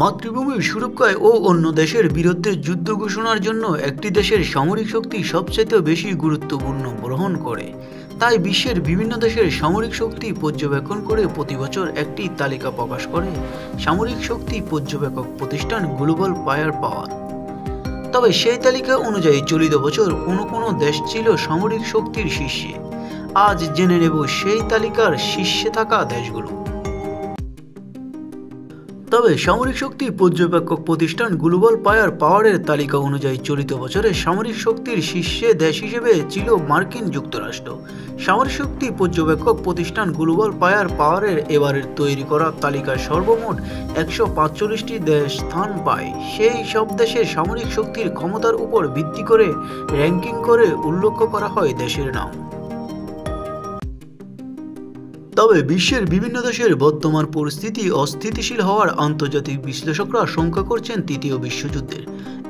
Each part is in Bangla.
মাতৃভূমির সুরক্ষায় ও অন্য দেশের বিরুদ্ধে যুদ্ধ ঘোষণার জন্য একটি দেশের সামরিক শক্তি সবচেয়ে বেশি গুরুত্বপূর্ণ গ্রহণ করে। তাই বিশ্বের বিভিন্ন দেশের সামরিক শক্তি পর্যবেক্ষণ করে প্রতি বছর একটি তালিকা প্রকাশ করে সামরিক শক্তি পর্যবেক্ষক প্রতিষ্ঠান গ্লোবাল ফায়ার পাওয়ার। তবে সেই তালিকা অনুযায়ী চলিত বছর কোনো দেশ ছিল সামরিক শক্তির শীর্ষে। আজ জেনে নেব সেই তালিকার শীর্ষে থাকা দেশগুলো। তবে সামরিক শক্তি পর্যবেক্ষক প্রতিষ্ঠান গ্লোবাল ফায়ার পাওয়ারের তালিকা অনুযায়ী চলিত বছরে সামরিক শক্তির শীর্ষে দেশ হিসেবে ছিল মার্কিন যুক্তরাষ্ট্র। সামরিক শক্তি পর্যবেক্ষক প্রতিষ্ঠান গ্লোবাল ফায়ার পাওয়ারের এবারের তৈরি করা তালিকায় সর্বমোট 145টি দেশ স্থান পায়। সেই সব দেশের সামরিক শক্তির ক্ষমতার উপর ভিত্তি করে র্যাঙ্কিং করে উল্লেখ করা হয় দেশের নাম। তবে বিশ্বের বিভিন্ন দেশের বর্তমান পরিস্থিতি অস্থিতিশীল হওয়ার আন্তর্জাতিক বিশ্লেষকরা শঙ্কা করছেন তৃতীয় বিশ্বযুদ্ধের।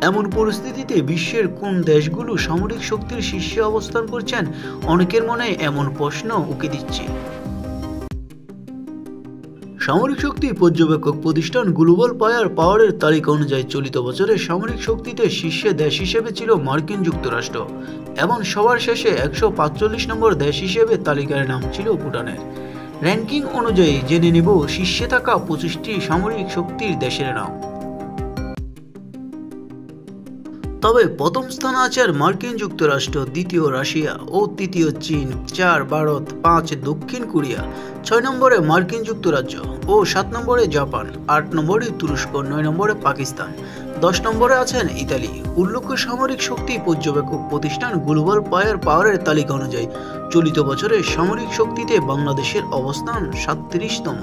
এমন পরিস্থিতিতে বিশ্বের কোন দেশগুলো সামরিক শক্তির শীর্ষে অবস্থান করছেন, অনেকের মনে এমন প্রশ্ন উকি দিচ্ছে। সামরিক শক্তি পর্যবেক্ষক প্রতিষ্ঠান গ্লোবাল ফায়ার পাওয়ারের তালিকা অনুযায়ী চলিত বছরে সামরিক শক্তিতে শীর্ষে দেশ হিসেবে ছিল মার্কিন যুক্তরাষ্ট্র এবং সবার শেষে 145 নম্বর দেশ হিসেবে তালিকার নাম ছিল ভুটানের। র্যাঙ্কিং অনুযায়ী জেনে নেব শীর্ষে থাকা 25টি সামরিক শক্তির দেশের নাম। তবে প্রথম স্থানে আছে মার্কিন যুক্তরাষ্ট্র, দ্বিতীয় রাশিয়া ও তৃতীয় চীন, 4 ভারত, 5 দক্ষিণ কোরিয়া, 6 নম্বরে মার্কিন যুক্তরাজ্য ও 7 নম্বরে জাপান, 8 নম্বরে তুরস্ক, 9 নম্বরে পাকিস্তান, 10 নম্বরে আছেন ইতালি। উল্লেখ্য সামরিক শক্তি পর্যবেক্ষক প্রতিষ্ঠান গ্লোবাল ফায়ার পাওয়ারের তালিকা অনুযায়ী চলিত বছরে সামরিক শক্তিতে বাংলাদেশের অবস্থান 37তম।